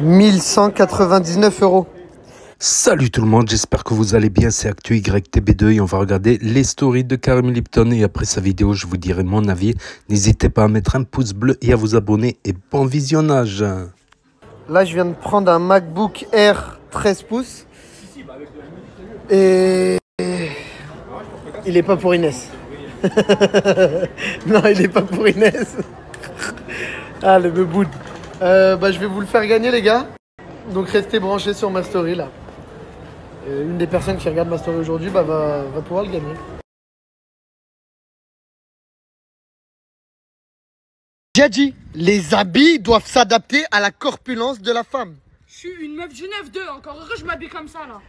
1199 €. Salut tout le monde, j'espère que vous allez bien, c'est Actu YTB2 et on va regarder les stories de Karim Lipton et après sa vidéo je vous dirai mon avis. N'hésitez pas à mettre un pouce bleu et à vous abonner et bon visionnage. Là je viens de prendre un MacBook Air 13 pouces et il est pas pour Inès. Non, il est pas pour Inès. Ah le beboud. Je vais vous le faire gagner les gars. Donc restez branchés sur ma story là. Une des personnes qui regarde ma story aujourd'hui va pouvoir le gagner. J'ai dit, les habits doivent s'adapter à la corpulence de la femme. Je suis une meuf Genève 2, encore heureux je m'habille comme ça là.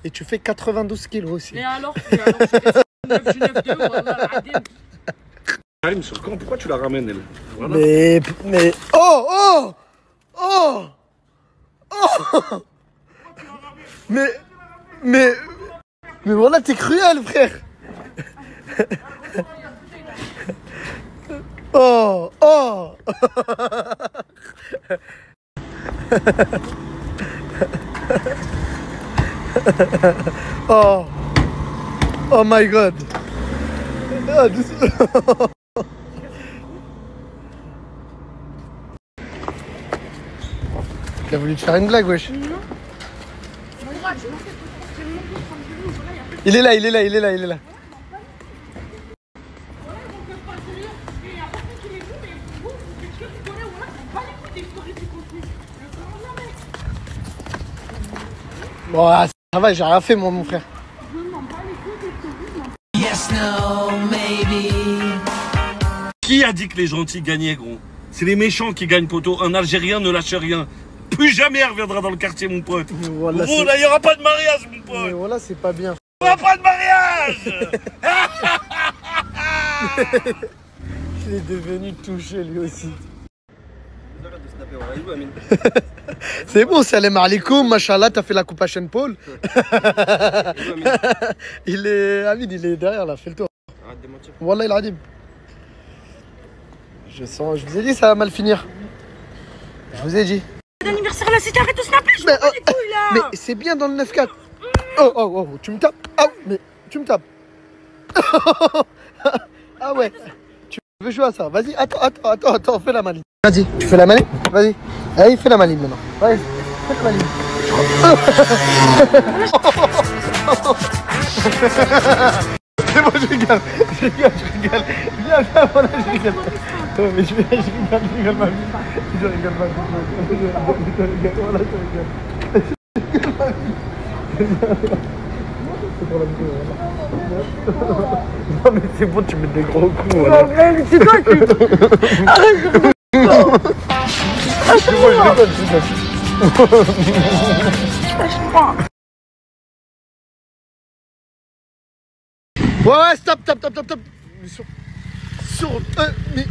Et tu fais 92 kilos aussi. Et alors je fais une meuf Genève 2, voilà, Karim, sur quand, pourquoi tu la ramènes elle? Voilà. Mais... Oh Mais voilà, t'es cruel, frère. Oh my god. Il a voulu te faire une blague, wesh. Il est là. Bon, ça va, j'ai rien fait, moi, mon frère. Qui a dit que les gentils gagnaient, gros? C'est les méchants qui gagnent, poteau. Un Algérien ne lâche rien. Plus jamais elle reviendra dans le quartier, mon pote. Voilà, gros, là, il n'y aura pas de mariage, mon pote. Mais voilà, c'est pas bien. Il n'y aura pas de mariage. Il est devenu touché, lui aussi. C'est bon, salam alaikum, machallah, t'as fait la coupe à Sean Paul. Il est... Amine, il est derrière, là, fais le tour. Wallah, il a dit. Je vous ai dit, ça va mal finir. Je vous ai dit. L'anniversaire là, c'est arrête de snapper, je m'en bats les couilles là. Mais c'est bien dans le 9-4. Oh, tu me tapes. Ah, mais tu me tapes. Ah ouais. Tu veux jouer à ça? Vas-y, attends, fais la maline. Vas-y, tu fais la maline? Vas-y. Allez, fais la maline maintenant. Vas-y, fais la maline. C'est bon, je rigole. Viens, voilà, je rigole. Non, mais je rigole ma vie. Je rigole ma vie. Voilà, je rigole. C'est pour la vidéo, voilà. Non, mais c'est bon, tu mets des gros coups. Voilà. Non, mais c'est toi qui... Arrête, je rigole. Ouais, stop. Mais...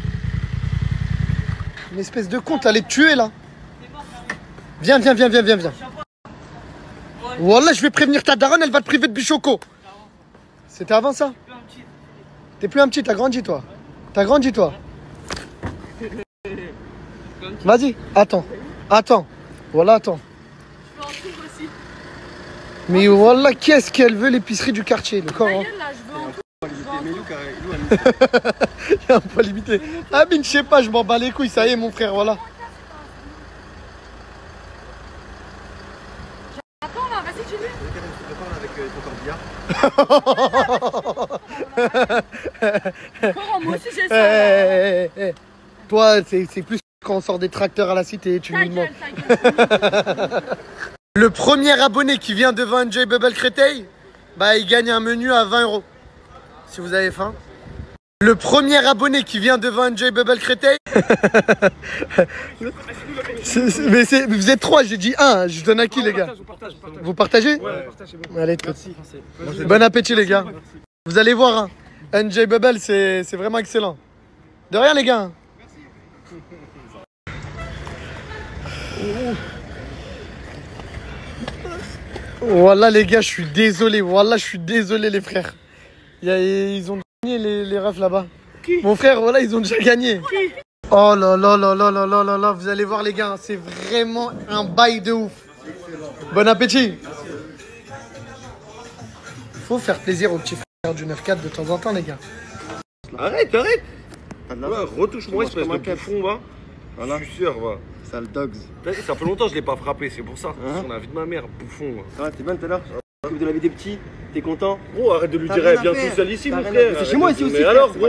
Une espèce de con, t'allais te tuer là. Viens. Wallah, je vais prévenir ta daronne, elle va te priver de bichoco. C'était avant ça? T'es plus un petit, t'as grandi toi. Vas-y, attends. Voilà, attends. Mais voilà, qu'est-ce qu'elle veut, l'épicerie du quartier, le corps. Hein. Il y a un poids limité. Ah, mais je sais pas, je m'en bats les couilles, ça y est, mon frère, voilà. Attends là, vas-y, tu moi aussi j'ai ça. Toi, c'est plus quand on sort des tracteurs à la cité, tu nous demandes. Le premier abonné qui vient devant Enjoy Bubble Créteil, il gagne un menu à 20 €. Si vous avez faim. Le premier abonné qui vient devant Enjoy Bubble Créteil. Mais vous êtes 3, j'ai dit 1. Je donne à qui les gars? Vous partagez? Ouais, partagez. Allez, bon appétit les gars. Vous allez voir, hein. Enjoy Bubble, c'est vraiment excellent. De rien les gars. Voilà les gars, je suis désolé. Voilà, je suis désolé les frères. Ils ont gagné les refs là-bas. Mon frère, voilà, ils ont déjà gagné. Oh là là là là là là là là, vous allez voir les gars, c'est vraiment un bail de ouf. Bon appétit. Faut faire plaisir aux petits frères du 9-4 de temps en temps les gars. Arrête, arrête. Voilà, retouche-moi, espèce de bouffon, va. Voilà. Je suis sûr, va. Sale dogs. Ça fait longtemps que je l'ai pas frappé, c'est pour ça. Sur la vie de ma mère, bouffon. Va. Ça va, t'es bien tout à l'heure? De la vie des petits, t'es content? Gros, arrête de lui dire, elle vient tout seule ici, mon frère. C'est chez moi ici aussi. Mais alors, gros,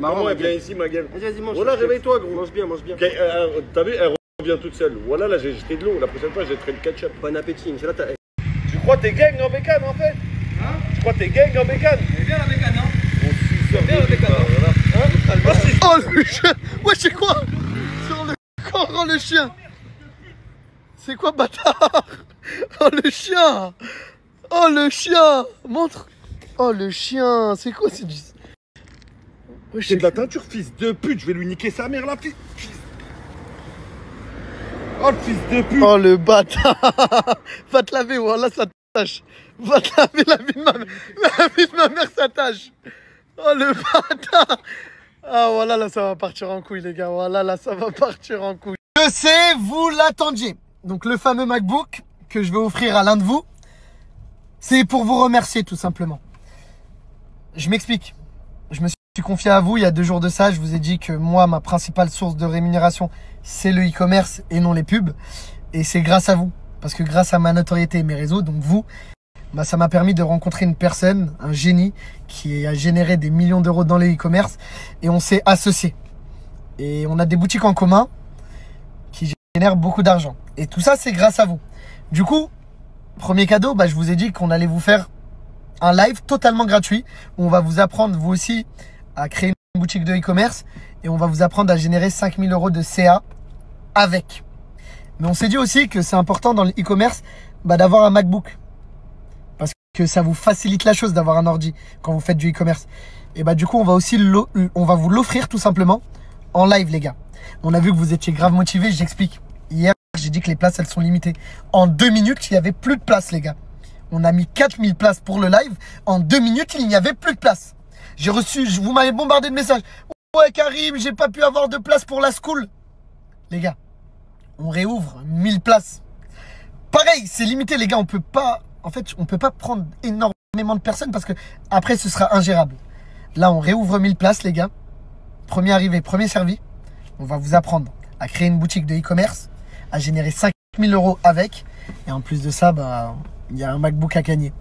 comment elle vient ici, ma gueule? Vas-y, mange. Voilà, réveille-toi, gros. Mange bien, mange bien. T'as vu, elle revient toute seule. Voilà, là, j'ai jeté de l'eau. La prochaine fois, j'ai jeté le ketchup. Bon appétit, Inch'Allah, t'as. Tu crois que t'es gang en bécane, en fait? Hein? Tu crois que t'es gang en bécane? Elle est bien la bécane, non? On bien la bécane, hein? Oh le chien. Ouais, c'est quoi? Sur le corps, oh le chien. C'est quoi bâtard? Oh le chien. Oh le chien. Montre. Oh le chien. C'est quoi? C'est du... Ouais, c'est de la teinture, fils de pute. Je vais lui niquer sa mère, la fille. Oh le fils de pute. Oh le bâtard. Va te laver, voilà, ça tâche. Va te laver, la vie de ma mère. La vie de ma mère, ça tâche. Oh le bâtard. Ah voilà, là ça va partir en couille les gars. Voilà, là ça va partir en couille. Je sais, vous l'attendiez. Donc le fameux MacBook que je vais offrir à l'un de vous, c'est pour vous remercier tout simplement. Je m'explique. Je me suis confié à vous il y a 2 jours de ça. Je vous ai dit que moi, ma principale source de rémunération, c'est le e-commerce et non les pubs. Et c'est grâce à vous. Parce que grâce à ma notoriété et mes réseaux, donc vous, bah, ça m'a permis de rencontrer une personne, un génie, qui a généré des millions d'euros dans les e-commerce. Et on s'est associés. Et on a des boutiques en commun qui génèrent beaucoup d'argent. Et tout ça, c'est grâce à vous. Du coup, premier cadeau, bah, je vous ai dit qu'on allait vous faire un live totalement gratuit où on va vous apprendre, vous aussi, à créer une boutique de e-commerce et on va vous apprendre à générer 5000 euros de CA avec. Mais on s'est dit aussi que c'est important dans le e-commerce bah, d'avoir un MacBook parce que ça vous facilite la chose d'avoir un ordi quand vous faites du e-commerce. Et bah du coup, on va vous l'offrir tout simplement en live, les gars. On a vu que vous étiez grave motivés, j'explique. Hier, j'ai dit que les places, elles sont limitées. En 2 minutes, il n'y avait plus de place, les gars. On a mis 4000 places pour le live. En 2 minutes, il n'y avait plus de place. J'ai reçu, vous m'avez bombardé de messages. Ouais, Karim, j'ai pas pu avoir de place pour la school. Les gars, on réouvre 1000 places. Pareil, c'est limité, les gars. On peut pas, en fait, on peut pas prendre énormément de personnes parce que après, ce sera ingérable. Là, on réouvre 1000 places, les gars. Premier arrivé, premier servi. On va vous apprendre à créer une boutique de e-commerce, à générer 5000 euros avec. Et en plus de ça, bah, il y a un MacBook à gagner.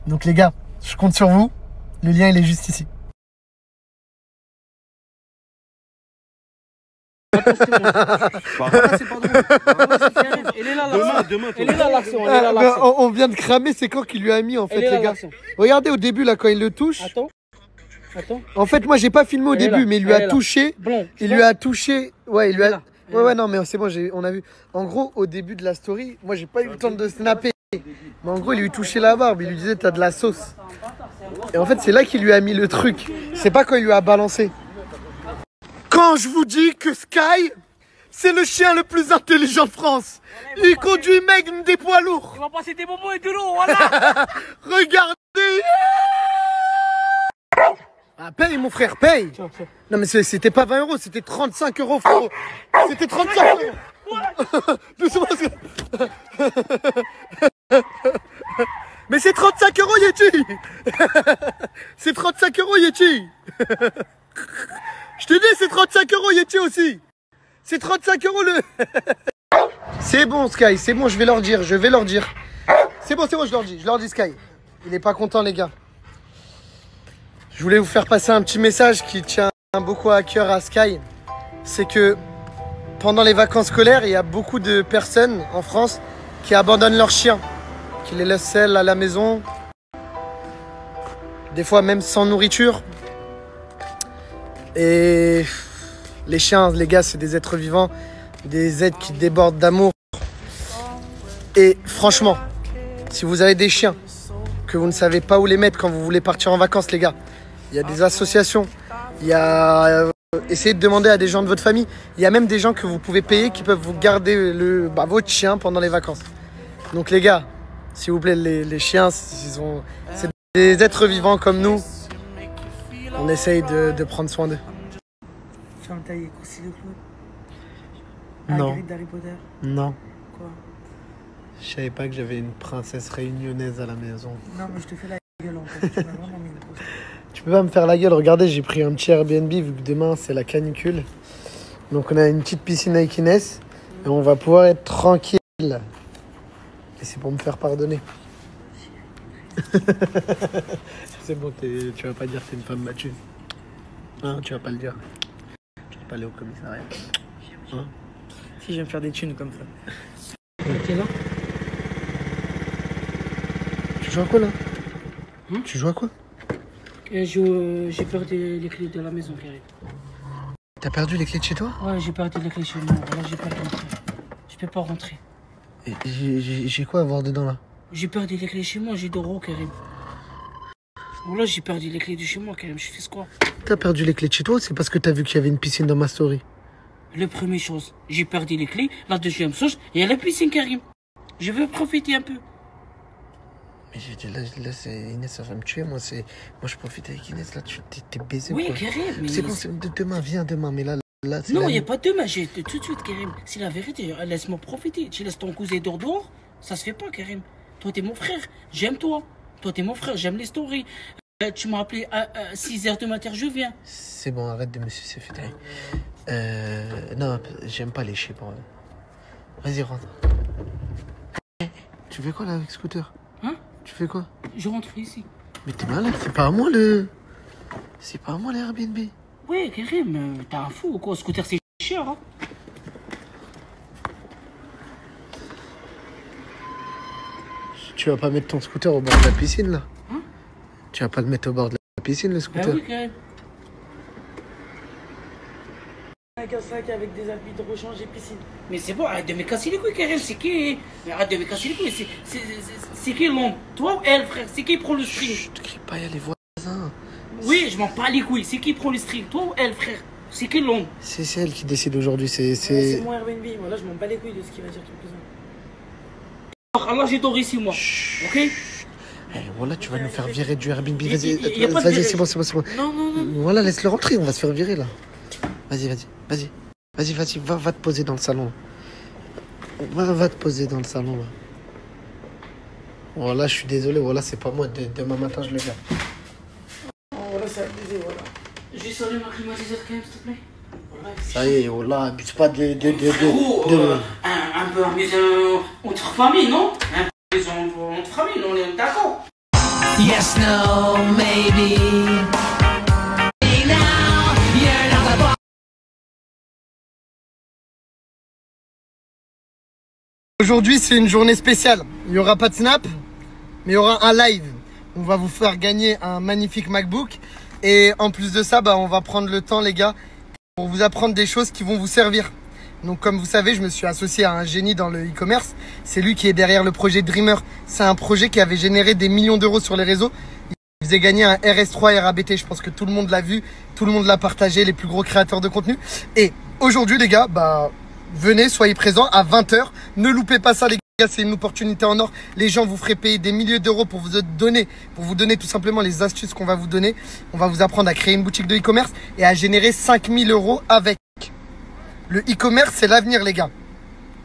Donc les gars, je compte sur vous. Le lien, il est juste ici. C'est pas drôle. Elle est là, Demain, elle est là, l'action. On vient de cramer, c'est quand qu'il lui a mis en fait, les gars. Regardez au début, là, quand il le touche. Attends. En fait, moi, j'ai pas filmé au début, mais il lui a touché. Blond. Il lui a touché. Ouais, il lui a. Ouais, non, mais c'est bon, on a vu. En gros, au début de la story, moi, j'ai pas eu le temps de snapper. Mais en gros, il lui touchait la barbe. Il lui disait, t'as de la sauce. Et en fait, c'est là qu'il lui a mis le truc. C'est pas quand il lui a balancé. Quand je vous dis que Sky, c'est le chien le plus intelligent de France. Il conduit même des poids lourds. Il va passer des bonbons et de l'eau, voilà. Regardez. Ah, paye mon frère, paye. Non mais c'était pas 20 euros, c'était 35 euros frérot. C'était 35 euros. Doucement. Mais c'est 35 euros Yeti. C'est 35 euros Yeti. Je te dis c'est 35 euros Yeti aussi. C'est 35 euros le... C'est bon Sky, c'est bon, je vais leur dire. C'est bon, je leur dis Sky. Il est pas content les gars. Je voulais vous faire passer un petit message qui tient beaucoup à cœur à Sky. C'est que pendant les vacances scolaires, il y a beaucoup de personnes en France qui abandonnent leurs chiens, qui les laissent seuls à la maison, des fois même sans nourriture. Et les chiens, les gars, c'est des êtres vivants, des êtres qui débordent d'amour. Et franchement, si vous avez des chiens, que vous ne savez pas où les mettre quand vous voulez partir en vacances, les gars, il y a des associations, il y a... essayez de demander à des gens de votre famille. Il y a même des gens que vous pouvez payer qui peuvent vous garder votre chien pendant les vacances. Donc les gars, s'il vous plaît, les chiens, c'est des êtres vivants comme nous. On essaye de prendre soin d'eux. tu vas me tailler Courcy le Clown? Non. Hagrid d'Harry Potter? Non. Quoi? Je savais pas que j'avais une princesse réunionnaise à la maison. Non, mais je te fais la gueule en fait. Tu m'as vraiment mis une grosse. Tu peux pas me faire la gueule. Regardez, j'ai pris un petit Airbnb vu que demain c'est la canicule. Donc on a une petite piscine avec Inès et on va pouvoir être tranquille. Et c'est pour me faire pardonner. C'est bon, tu vas pas dire que t'es une femme battue. Hein, tu vas pas le dire. Tu vas pas aller au commissariat. Hein? Si, je vais me faire des thunes comme ça. T'es là? Tu joues à quoi là? Tu joues à quoi? J'ai perdu les clés de la maison, Karim. T'as perdu les clés de chez toi? Ouais, j'ai perdu les clés chez moi. Là, j'ai pas rentrer. Je peux pas rentrer. Et j'ai quoi à voir dedans là? J'ai perdu les clés chez moi, j'ai d'euros, Karim. Voilà, j'ai perdu les clés de chez moi, Karim. Je fais quoi? T'as perdu les clés de chez toi ou c'est parce que t'as vu qu'il y avait une piscine dans ma story? La première chose, j'ai perdu les clés. La deuxième chose, il y a la piscine, Karim. Je veux profiter un peu. Mais j'ai dit là c'est Inès, ça va me tuer. Moi je profite avec Inès. Là, t'es baisé. Oui, quoi. Karim, mais... C'est bon, demain, viens demain. Mais là c'est non, il la n'y a nuit. pas de demain. J'ai tout de suite, Karim. C'est la vérité. Laisse-moi profiter. Tu laisses ton cousin dehors. Ça se fait pas, Karim. Toi, t'es mon frère. J'aime toi. Toi, t'es mon frère. J'aime les stories. Tu m'as appelé à 6h du matin. Je viens. C'est bon, arrête de me sucer, Fédé. Non, j'aime pas les chiens. Vas-y, rentre. Tu fais quoi là avec Scooter? Hein? Tu fais quoi? Je rentre ici. Mais t'es malade, c'est pas à moi le... C'est pas à moi l'Airbnb. Oui, Karim, t'es un fou ou quoi? Scooter, c'est cher, hein? Tu vas pas mettre ton scooter au bord de la piscine là? Hein? Tu vas pas le mettre au bord de la piscine le Ah scooter? oui, Karim. Un sac avec des habits de rechange et piscine. Mais c'est bon, arrête de me casser les couilles, Karim. C'est qui? Mais arrête de me casser les couilles. C'est qui l'homme? Toi ou elle, frère? C'est qui prend le string? Chut, crie pas, il y a les voisins. Oui, je m'en bats les couilles. C'est qui prend le string? Toi ou elle, frère? C'est qui l'homme? C'est elle qui décide aujourd'hui, C'est mon Airbnb. Voilà, je m'en bats les couilles de ce qu'il va dire ton cousin. Alors j'ai doré ici, moi. Ok? Eh, voilà, tu vas nous faire virer du Airbnb. Y a Vas-y, pas de vas-y, virage. c'est bon. Non. Voilà, laisse-le rentrer, on va se faire virer là. Vas-y, va te poser dans le salon. Va te poser dans le salon là. Voilà, je suis désolé, voilà, c'est pas moi. Demain matin, je le garde. Voilà, c'est abusé, voilà. Juste allume ma climatiseur quand même, s'il te plaît. Ça y est, voilà, abuse pas de... Un peu amusé entre famille, non? Un peu amusé entre famille, on est d'accord. Yes, no, maybe. Now, you're not the boss. Aujourd'hui, c'est une journée spéciale. Il n'y aura pas de snap, mais il y aura un live. On va vous faire gagner un magnifique MacBook. Et en plus de ça, on va prendre le temps, les gars, pour vous apprendre des choses qui vont vous servir. Donc, comme vous savez, je me suis associé à un génie dans le e-commerce. C'est lui qui est derrière le projet Dreamer. C'est un projet qui avait généré des millions d'euros sur les réseaux. Il faisait gagner un RS3 RABT. Je pense que tout le monde l'a vu, tout le monde l'a partagé, les plus gros créateurs de contenu. Et aujourd'hui, les gars, venez, soyez présents à 20h. Ne loupez pas ça, les gars, c'est une opportunité en or. Les gens vous feraient payer des milliers d'euros pour vous donner tout simplement les astuces qu'on va vous donner. On va vous apprendre à créer une boutique de e-commerce et à générer 5000 euros avec. Le e-commerce, c'est l'avenir, les gars.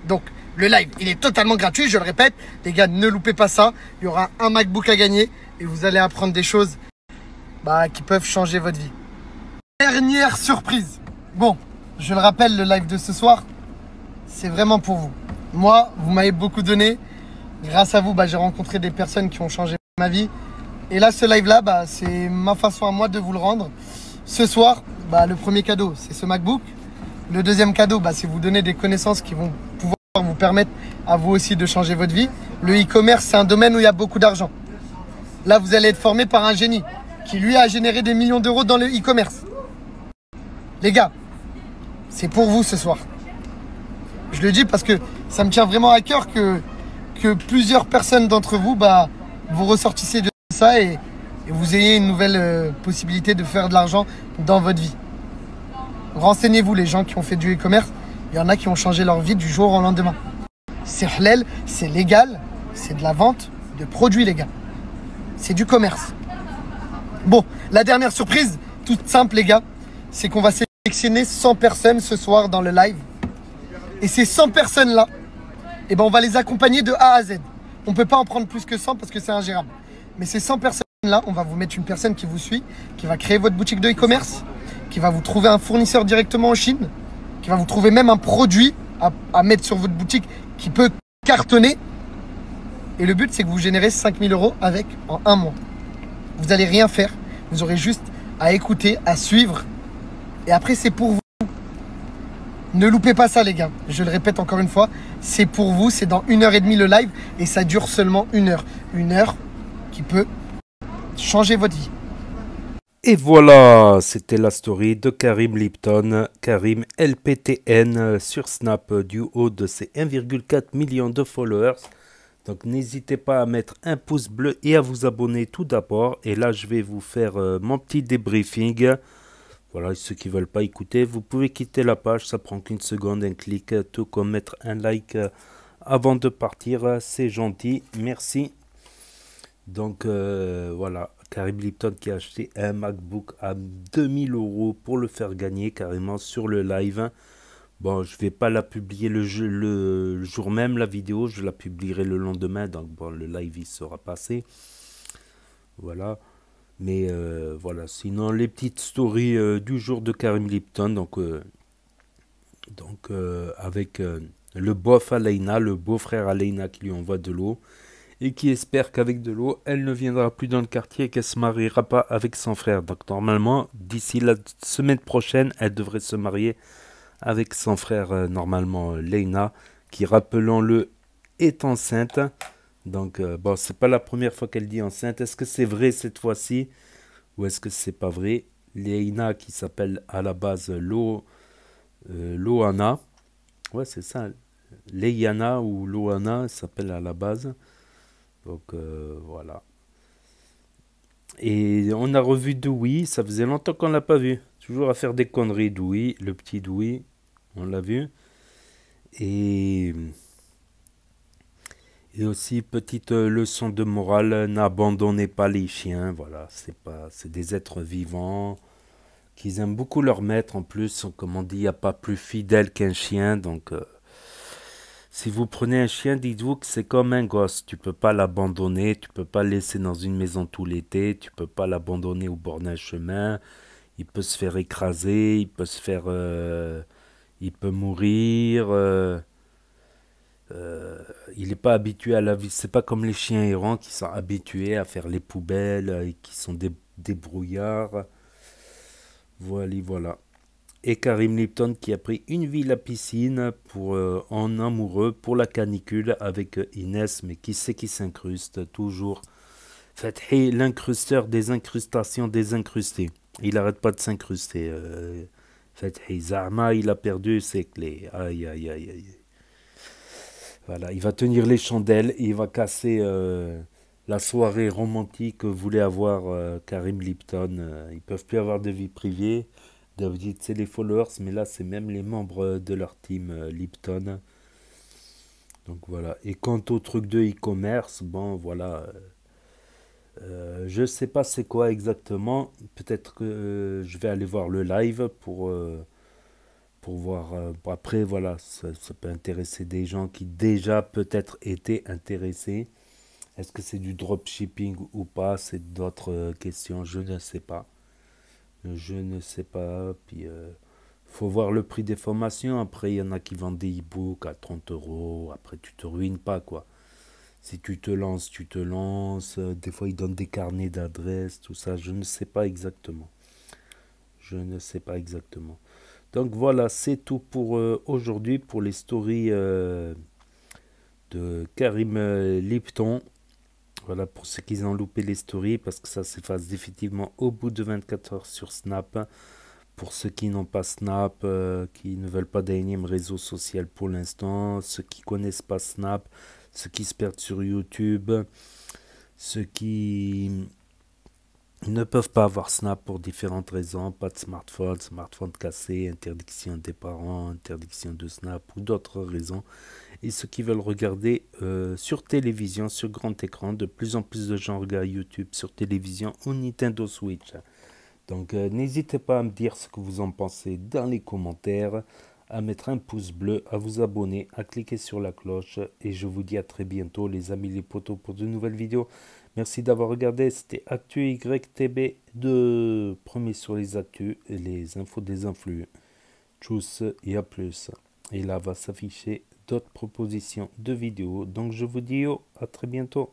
Donc, le live, il est totalement gratuit, je le répète. Les gars, ne loupez pas ça. Il y aura un MacBook à gagner et vous allez apprendre des choses qui peuvent changer votre vie. Dernière surprise. Bon, je le rappelle, le live de ce soir, c'est vraiment pour vous. Moi, vous m'avez beaucoup donné. Grâce à vous, j'ai rencontré des personnes qui ont changé ma vie. Et là, ce live-là, c'est ma façon à moi de vous le rendre. Ce soir, le premier cadeau, c'est ce MacBook. Le deuxième cadeau, c'est vous donner des connaissances qui vont pouvoir vous permettre à vous aussi de changer votre vie. Le e-commerce, c'est un domaine où il y a beaucoup d'argent. Là, vous allez être formé par un génie qui, lui, a généré des millions d'euros dans le e-commerce. Les gars, c'est pour vous ce soir. Je le dis parce que ça me tient vraiment à cœur que plusieurs personnes d'entre vous, vous ressortissiez de ça et vous ayez une nouvelle possibilité de faire de l'argent dans votre vie. Renseignez-vous, les gens qui ont fait du e-commerce, il y en a qui ont changé leur vie du jour au lendemain. C'est halal, c'est légal, c'est de la vente de produits, les gars. C'est du commerce. Bon, la dernière surprise, toute simple, les gars, c'est qu'on va sélectionner 100 personnes ce soir dans le live. Et ces 100 personnes-là, eh ben, on va les accompagner de A à Z. On ne peut pas en prendre plus que 100 parce que c'est ingérable. Mais ces 100 personnes-là, on va vous mettre une personne qui vous suit, qui va créer votre boutique de e-commerce, qui va vous trouver un fournisseur directement en Chine, qui va vous trouver même un produit à mettre sur votre boutique qui peut cartonner. Et le but, c'est que vous générez 5 000 € avec en un mois. Vous n'allez rien faire. Vous aurez juste à écouter, à suivre. Et après, c'est pour vous. Ne loupez pas ça, les gars. Je le répète encore une fois. C'est pour vous. C'est dans 1h30 le live. Et ça dure seulement 1 heure. 1 heure qui peut changer votre vie. Et voilà, c'était la story de Karim Lipton, Karim LPTN sur Snap du haut de ses 1,4 million de followers. Donc n'hésitez pas à mettre un pouce bleu et à vous abonner tout d'abord. Et là, je vais vous faire mon petit débriefing. Voilà, ceux qui ne veulent pas écouter, vous pouvez quitter la page, ça prend qu'une seconde, un clic, tout comme mettre un like avant de partir. C'est gentil, merci. Donc voilà. Karim Lipton qui a acheté un MacBook à 2000 € pour le faire gagner carrément sur le live. Bon, je vais pas la publier le jour même, la vidéo, je la publierai le lendemain, donc bon, le live il sera passé. Voilà. Mais voilà, sinon les petites stories du jour de Karim Lipton, donc avec le bof Aleina, le beau-frère Aleina qui lui envoie de l'eau. Et qui espère qu'avec de l'eau, elle ne viendra plus dans le quartier et qu'elle ne se mariera pas avec son frère. Donc normalement, d'ici la semaine prochaine, elle devrait se marier avec son frère, normalement, Leina, qui, rappelons-le, est enceinte. Donc, bon, c'est pas la première fois qu'elle dit enceinte. Est-ce que c'est vrai cette fois-ci ou est-ce que c'est pas vrai? Leina, qui s'appelle à la base Loana. Ouais, c'est ça. Leiana ou Loana s'appelle à la base. Donc voilà. Et on a revu Dewey, ça faisait longtemps qu'on l'a pas vu. Toujours à faire des conneries, Dewey, le petit Dewey, on l'a vu. Et aussi petite leçon de morale, n'abandonnez pas les chiens. Voilà, c'est des êtres vivants qu'ils aiment beaucoup leur maître en plus. Comme on dit, il n'y a pas plus fidèle qu'un chien, donc. Si vous prenez un chien, dites-vous que c'est comme un gosse. Tu peux pas l'abandonner, tu peux pas le laisser dans une maison tout l'été, tu peux pas l'abandonner au bord d'un chemin. Il peut se faire écraser, il peut se faire, il peut mourir. Il n'est pas habitué à la vie. C'est pas comme les chiens errants qui sont habitués à faire les poubelles et qui sont des brouillards. Voilà. Et Karim Lipton qui a pris une ville à piscine pour, en amoureux pour la canicule avec Inès, mais qui c'est qui s'incruste toujours. Fethi, l'incrusteur des incrustations des incrustés. Il n'arrête pas de s'incruster. Fethi, Zahma, il a perdu ses clés. Aïe, aïe, aïe, aïe. Voilà, il va tenir les chandelles et il va casser la soirée romantique que voulait avoir Karim Lipton. Ils ne peuvent plus avoir de vie privée. C'est les followers, mais là c'est même les membres de leur team Lipton. Donc voilà. Et quant au truc de e-commerce, bon voilà, je sais pas c'est quoi exactement. Peut-être que je vais aller voir le live pour voir. Après voilà, ça peut intéresser des gens qui déjà peut-être étaient intéressés. Est-ce que c'est du dropshipping ou pas? C'est d'autres questions, je ne sais pas. Je ne sais pas. Puis, faut voir le prix des formations. Après, il y en a qui vendent des e-books à 30 €. Après, tu te ruines pas, quoi. Si tu te lances, tu te lances. Des fois, ils donnent des carnets d'adresses, tout ça. Je ne sais pas exactement. Je ne sais pas exactement. Donc, voilà, c'est tout pour aujourd'hui, pour les stories de Karim Lipton. Voilà, pour ceux qui ont loupé les stories, parce que ça s'efface définitivement au bout de 24 heures sur Snap. Pour ceux qui n'ont pas Snap, qui ne veulent pas d'énième réseau social pour l'instant, ceux qui connaissent pas Snap, ceux qui se perdent sur YouTube, ceux qui ne peuvent pas avoir Snap pour différentes raisons, pas de smartphone cassé, interdiction des parents, interdiction de Snap ou d'autres raisons. Et ceux qui veulent regarder sur télévision, sur grand écran, de plus en plus de gens regardent YouTube sur télévision ou Nintendo Switch. Donc n'hésitez pas à me dire ce que vous en pensez dans les commentaires, à mettre un pouce bleu, à vous abonner, à cliquer sur la cloche. Et je vous dis à très bientôt les amis les potos pour de nouvelles vidéos. Merci d'avoir regardé, c'était Actu YTB 2, premier sur les actus et les infos des influx. Tchuss et à plus. Et là va s'afficher d'autres propositions de vidéos. Donc je vous dis à très bientôt.